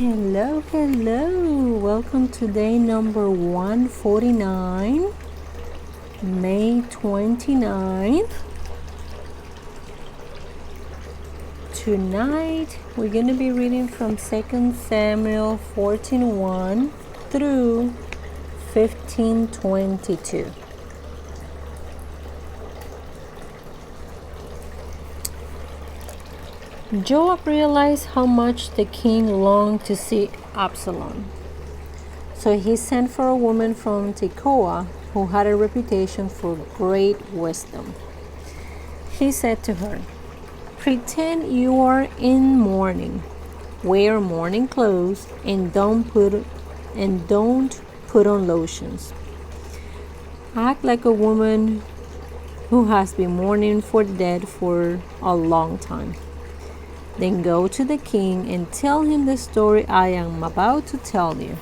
Hello, hello. Welcome to day number 149, May 29th. Tonight we're going to be reading from 2 Samuel 14:1 through 15:22. Joab realized how much the king longed to see Absalom. So he sent for a woman from Tekoa who had a reputation for great wisdom. He said to her, "Pretend you are in mourning. Wear mourning clothes and don't put on lotions. Act like a woman who has been mourning for the dead for a long time. Then go to the king and tell him the story I am about to tell you."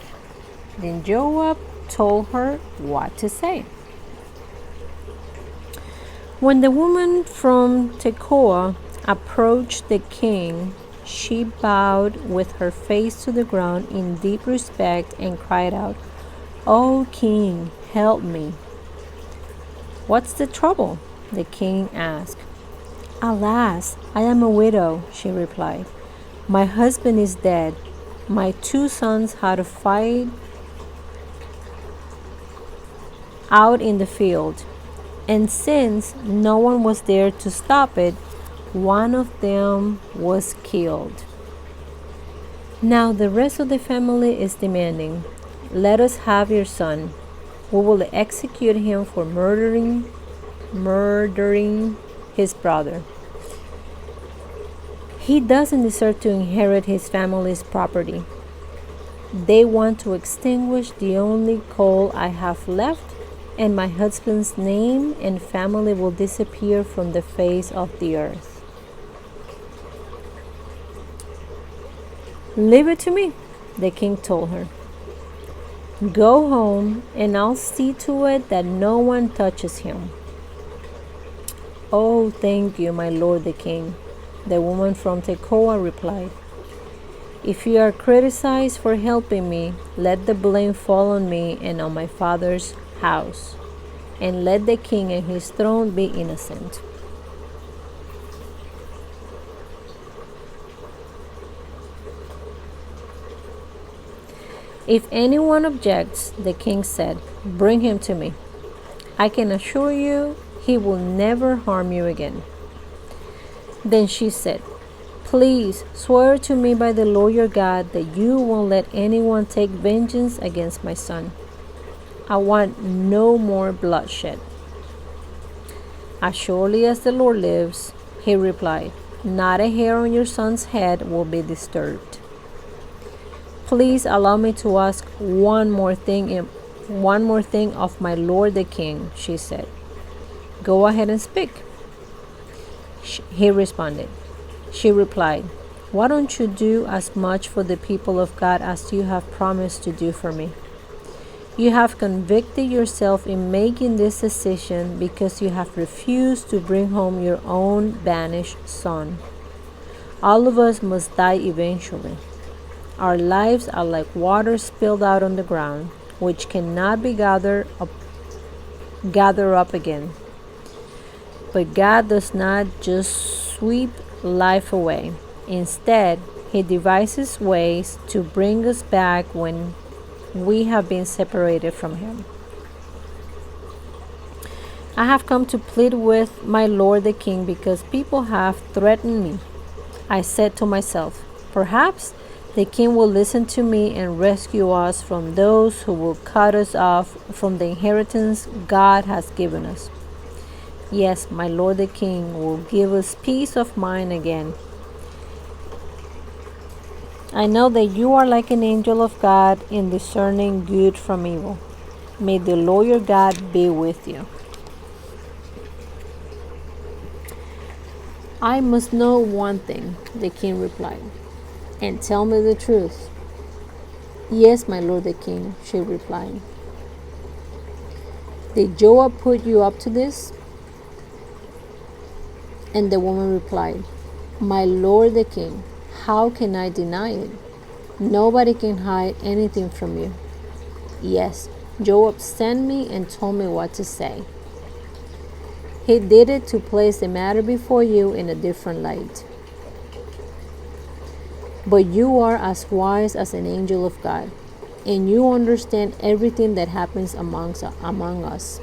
Then Joab told her what to say. When the woman from Tekoa approached the king, she bowed with her face to the ground in deep respect and cried out, "O king, help me." "What's the trouble?" the king asked. "Alas, I am a widow," she replied. "My husband is dead. My 2 sons had a fight out in the field, and since no one was there to stop it, one of them was killed. Now the rest of the family is demanding, 'Let us have your son. We will execute him for murdering his brother. He doesn't deserve to inherit his family's property.' They want to extinguish the only coal I have left, and my husband's name and family will disappear from the face of the earth." "Leave it to me," the king told her. "Go home and I'll see to it that no one touches him." "Oh, thank you, my lord the king," the woman from Tekoa replied. "If you are criticized for helping me, let the blame fall on me and on my father's house, and let the king and his throne be innocent." "If anyone objects," the king said, "bring him to me. I can assure you he will never harm you again." Then she said, "Please swear to me by the Lord your God that you won't let anyone take vengeance against my son. I want no more bloodshed." "As surely as the Lord lives," he replied, "not a hair on your son's head will be disturbed." "Please allow me to ask one more thing of my lord the king," she said. "Go ahead and speak," he responded. She replied, "Why don't you do as much for the people of God as you have promised to do for me? You have convicted yourself in making this decision because you have refused to bring home your own banished son. All of us must die eventually. Our lives are like water spilled out on the ground, which cannot be gathered up again. But God does not just sweep life away. Instead, He devises ways to bring us back when we have been separated from Him. I have come to plead with my lord the king because people have threatened me. I said to myself, perhaps the king will listen to me and rescue us from those who will cut us off from the inheritance God has given us. Yes, my lord the king will give us peace of mind again. I know that you are like an angel of God in discerning good from evil. May the Lord your God be with you." "I must know one thing," the king replied, "and tell me the truth." "Yes, my lord the king," she replied. "Did Joab put you up to this?" And the woman replied, "My lord the king, how can I deny it? Nobody can hide anything from you. Yes, Joab sent me and told me what to say. He did it to place the matter before you in a different light. But you are as wise as an angel of God, and you understand everything that happens among us.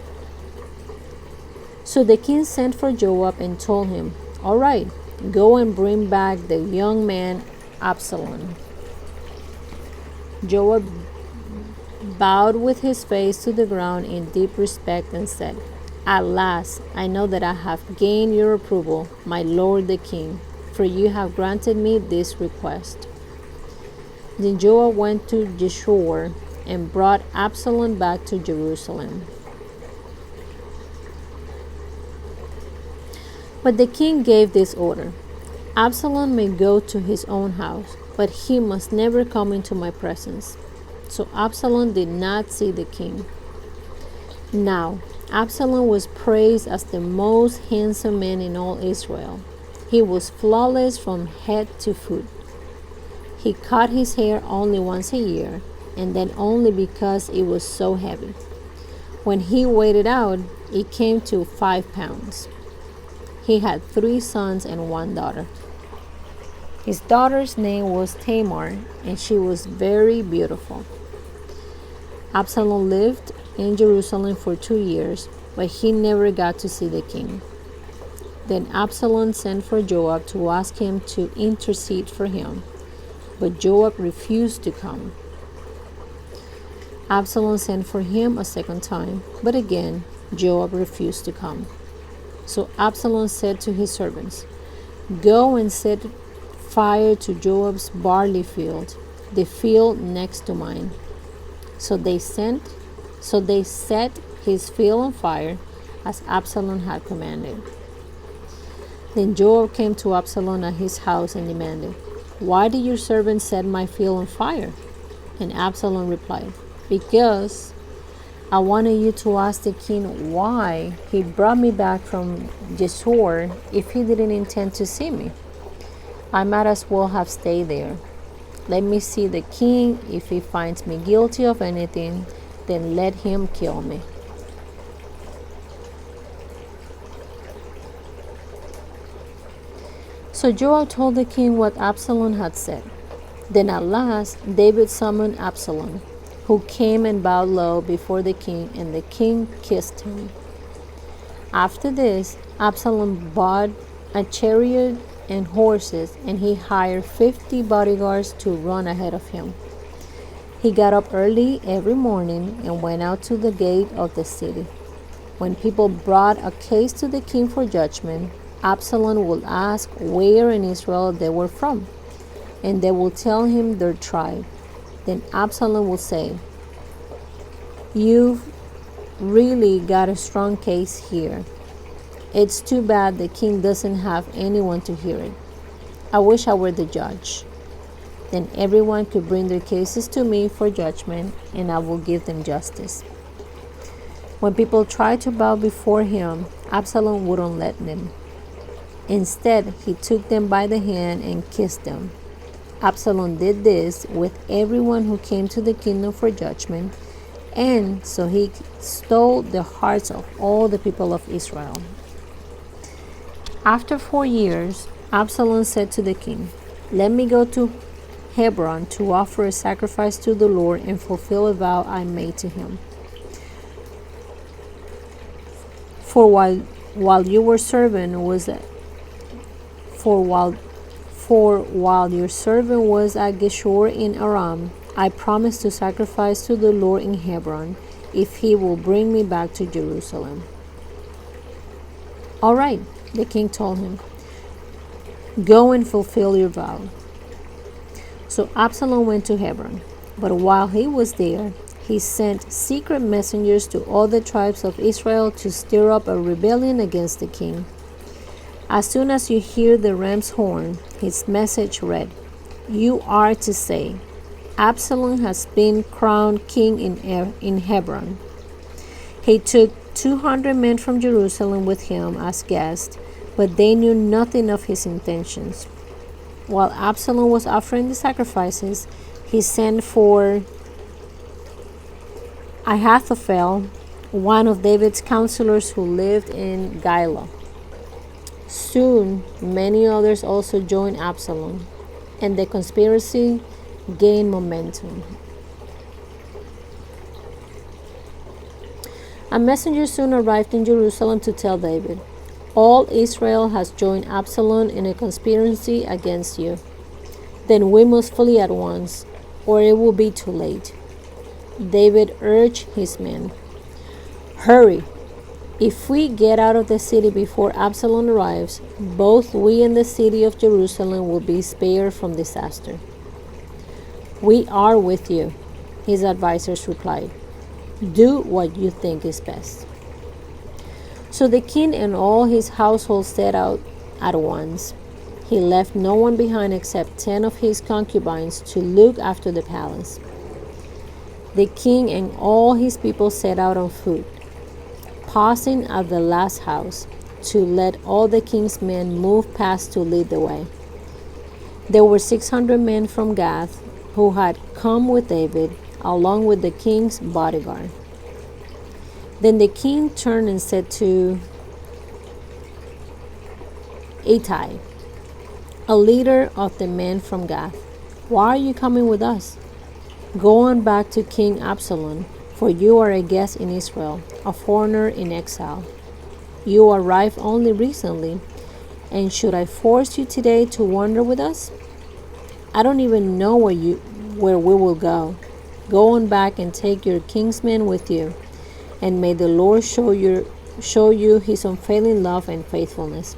So the king sent for Joab and told him, "All right, go and bring back the young man Absalom." Joab bowed with his face to the ground in deep respect and said, "At last, I know that I have gained your approval, my lord the king, for you have granted me this request." Then Joab went to Geshur and brought Absalom back to Jerusalem. But the king gave this order: "Absalom may go to his own house, but he must never come into my presence." So Absalom did not see the king. Now, Absalom was praised as the most handsome man in all Israel. He was flawless from head to foot. He cut his hair only once a year, and then only because it was so heavy. When he weighed it out, it came to 5 pounds. He had 3 sons and 1 daughter. His daughter's name was Tamar, and she was very beautiful. Absalom lived in Jerusalem for 2 years, but he never got to see the king. Then Absalom sent for Joab to ask him to intercede for him, but Joab refused to come. Absalom sent for him a second time, but again Joab refused to come. So Absalom said to his servants, "Go and set fire to Joab's barley field, the field next to mine." So they set his field on fire, as Absalom had commanded. Then Joab came to Absalom at his house and demanded, "Why did your servant set my field on fire?" And Absalom replied, "Because I wanted you to ask the king why he brought me back from Geshur if he didn't intend to see me. I might as well have stayed there. Let me see the king. If he finds me guilty of anything, then let him kill me." So Joab told the king what Absalom had said. Then at last David summoned Absalom, who came and bowed low before the king, and the king kissed him. After this, Absalom bought a chariot and horses, and he hired 50 bodyguards to run ahead of him. He got up early every morning and went out to the gate of the city. When people brought a case to the king for judgment, Absalom would ask where in Israel they were from, and they will tell him their tribe. Then Absalom will say, "You've really got a strong case here. It's too bad the king doesn't have anyone to hear it. I wish I were the judge. Then everyone could bring their cases to me for judgment, and I will give them justice." When people tried to bow before him, Absalom wouldn't let them. Instead, he took them by the hand and kissed them. Absalom did this with everyone who came to the kingdom for judgment, and so he stole the hearts of all the people of Israel. After 4 years, Absalom said to the king, "Let me go to Hebron to offer a sacrifice to the Lord and fulfill a vow I made to him. For while your servant was at Geshur in Aram, I promised to sacrifice to the Lord in Hebron if he will bring me back to Jerusalem." "All right," the king told him, "go and fulfill your vow." So Absalom went to Hebron, but while he was there, he sent secret messengers to all the tribes of Israel to stir up a rebellion against the king. As soon as you hear the ram's horn, his message read, "You are to say, Absalom has been crowned king in Hebron." He took 200 men from Jerusalem with him as guests, but they knew nothing of his intentions. While Absalom was offering the sacrifices, he sent for Ahithophel, one of David's counselors who lived in Gilo. Soon, many others also joined Absalom, and the conspiracy gained momentum. A messenger soon arrived in Jerusalem to tell David, "All Israel has joined Absalom in a conspiracy against you. Then we must flee at once, or it will be too late." David urged his men, "Hurry! If we get out of the city before Absalom arrives, both we and the city of Jerusalem will be spared from disaster." "We are with you," his advisors replied. "Do what you think is best." So the king and all his household set out at once. He left no one behind except 10 of his concubines to look after the palace. The king and all his people set out on foot, pausing at the last house to let all the king's men move past to lead the way. There were 600 men from Gath who had come with David, along with the king's bodyguard. Then the king turned and said to Ittai, a leader of the men from Gath, "Why are you coming with us? Go on back to King Absalom, for you are a guest in Israel, a foreigner in exile. You arrived only recently, and should I force you today to wander with us? I don't even know where we will go. Go on back and take your kinsmen with you, and may the Lord show you his unfailing love and faithfulness."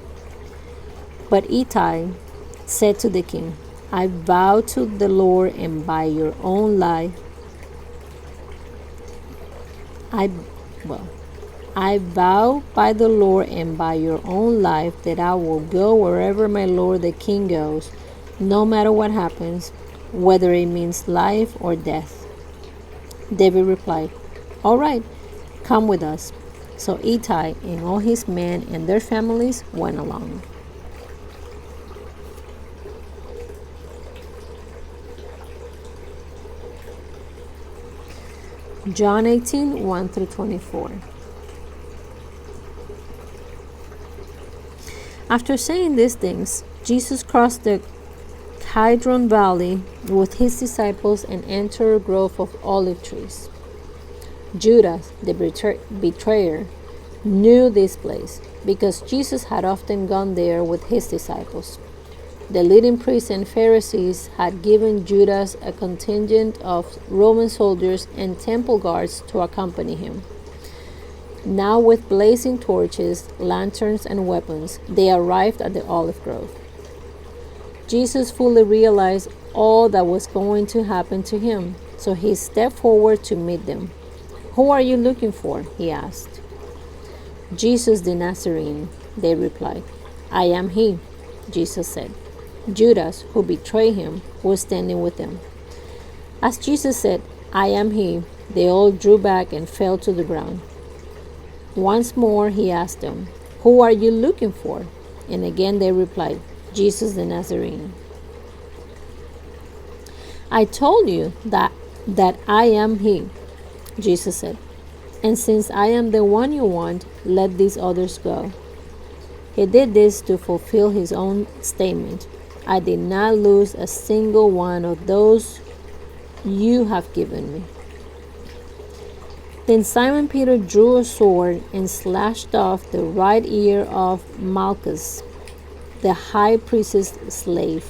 But Ittai said to the king, "I vow to the Lord and by your own life, I vow by the Lord and by your own life that I will go wherever my lord the king goes, no matter what happens, whether it means life or death." David replied, "All right, come with us." So Ittai and all his men and their families went along. John 18, 1 through 24. After saying these things, Jesus crossed the Kidron Valley with his disciples and entered a grove of olive trees. Judas, the betrayer, knew this place because Jesus had often gone there with his disciples. The leading priests and Pharisees had given Judas a contingent of Roman soldiers and temple guards to accompany him. Now, with blazing torches, lanterns, and weapons, they arrived at the olive grove. Jesus fully realized all that was going to happen to him, so he stepped forward to meet them. "Who are you looking for?" he asked. "Jesus the Nazarene," they replied. "I am he," Jesus said. Judas, who betrayed him, was standing with them. As Jesus said, "I am he," they all drew back and fell to the ground. Once more he asked them, "Who are you looking for?" And again they replied, "Jesus the Nazarene." "I told you that I am he," Jesus said. "And since I am the one you want, let these others go." He did this to fulfill his own statement, "I did not lose a single one of those you have given me." Then Simon Peter drew a sword and slashed off the right ear of Malchus, the high priest's slave.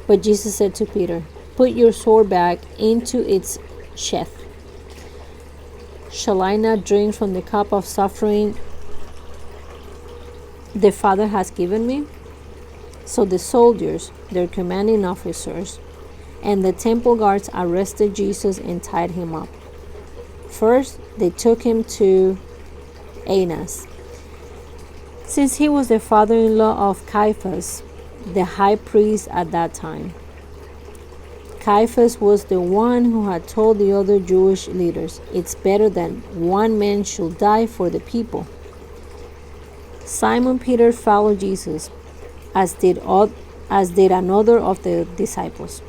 But Jesus said to Peter, "Put your sword back into its sheath. Shall I not drink from the cup of suffering the Father has given me?" So the soldiers, their commanding officers, and the temple guards arrested Jesus and tied him up. First, they took him to Annas, since he was the father-in-law of Caiaphas, the high priest at that time. Caiaphas was the one who had told the other Jewish leaders, "It's better that one man should die for the people." Simon Peter followed Jesus, as did another of the disciples.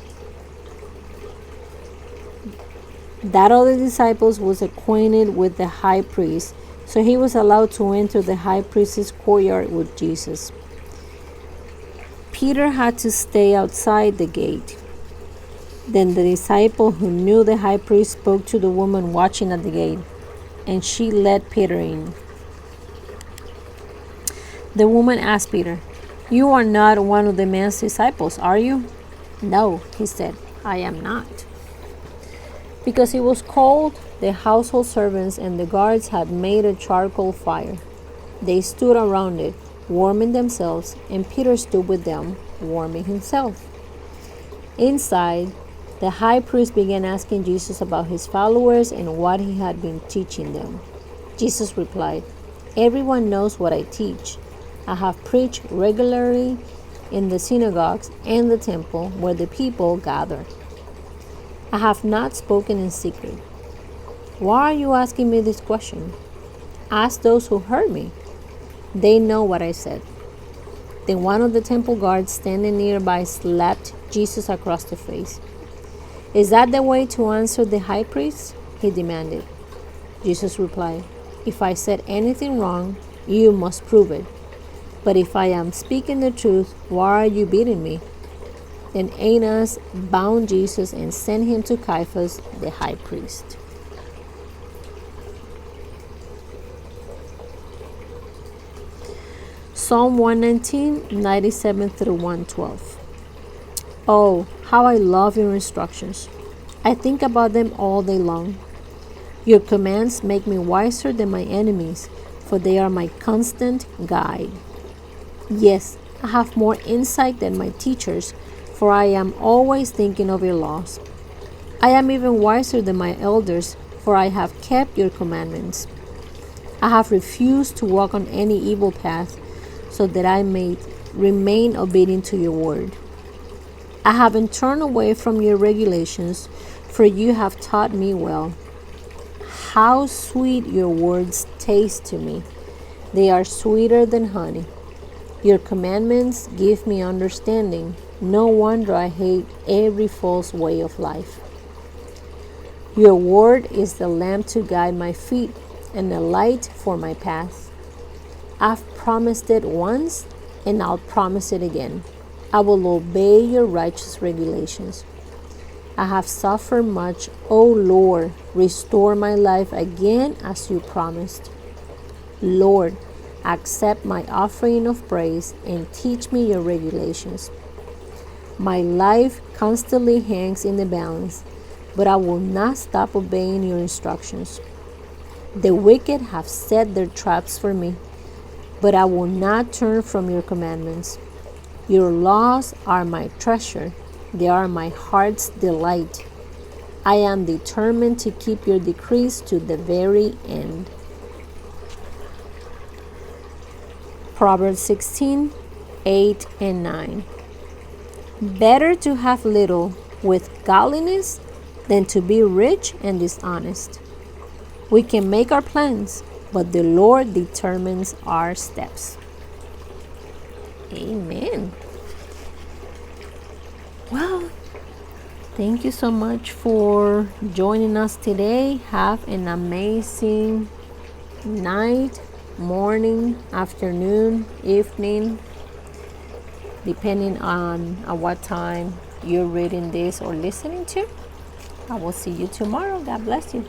That other disciple was acquainted with the high priest, so he was allowed to enter the high priest's courtyard with Jesus. Peter had to stay outside the gate. Then the disciple who knew the high priest spoke to the woman watching at the gate, and she let Peter in. The woman asked Peter, "You are not one of the man's disciples, are you?" "No," he said, "I am not." Because it was cold, the household servants and the guards had made a charcoal fire. They stood around it, warming themselves, and Peter stood with them, warming himself. Inside, the high priest began asking Jesus about his followers and what he had been teaching them. Jesus replied, "Everyone knows what I teach. I have preached regularly in the synagogues and the temple where the people gather. I have not spoken in secret. Why are you asking me this question? Ask those who heard me. They know what I said." Then one of the temple guards standing nearby slapped Jesus across the face. "Is that the way to answer the high priest?" he demanded. Jesus replied, "If I said anything wrong, you must prove it. But if I am speaking the truth, why are you beating me?" Then Annas bound Jesus and sent him to Caiaphas, the high priest. Psalm 119, 97 through 112. Oh, how I love your instructions. I think about them all day long. Your commands make me wiser than my enemies, for they are my constant guide. Yes, I have more insight than my teachers, for I am always thinking of your laws. I am even wiser than my elders, for I have kept your commandments. I have refused to walk on any evil path, so that I may remain obedient to your word. I haven't turned away from your regulations, for you have taught me well. How sweet your words taste to me. They are sweeter than honey. Your commandments give me understanding. No wonder I hate every false way of life. Your word is the lamp to guide my feet and a light for my path. I've promised it once, and I'll promise it again. I will obey your righteous regulations. I have suffered much. O Lord, restore my life again as you promised. Lord, accept my offering of praise and teach me your regulations. My life constantly hangs in the balance, but I will not stop obeying your instructions. The wicked have set their traps for me, but I will not turn from your commandments. Your laws are my treasure. They are my heart's delight. I am determined to keep your decrees to the very end. Proverbs 16, 8 and 9. Better to have little with godliness than to be rich and dishonest. We can make our plans, but the Lord determines our steps. Amen. Well, thank you so much for joining us today. Have an amazing night, morning, afternoon, evening, depending on at what time you're reading this or listening to. I will see you tomorrow. God bless you.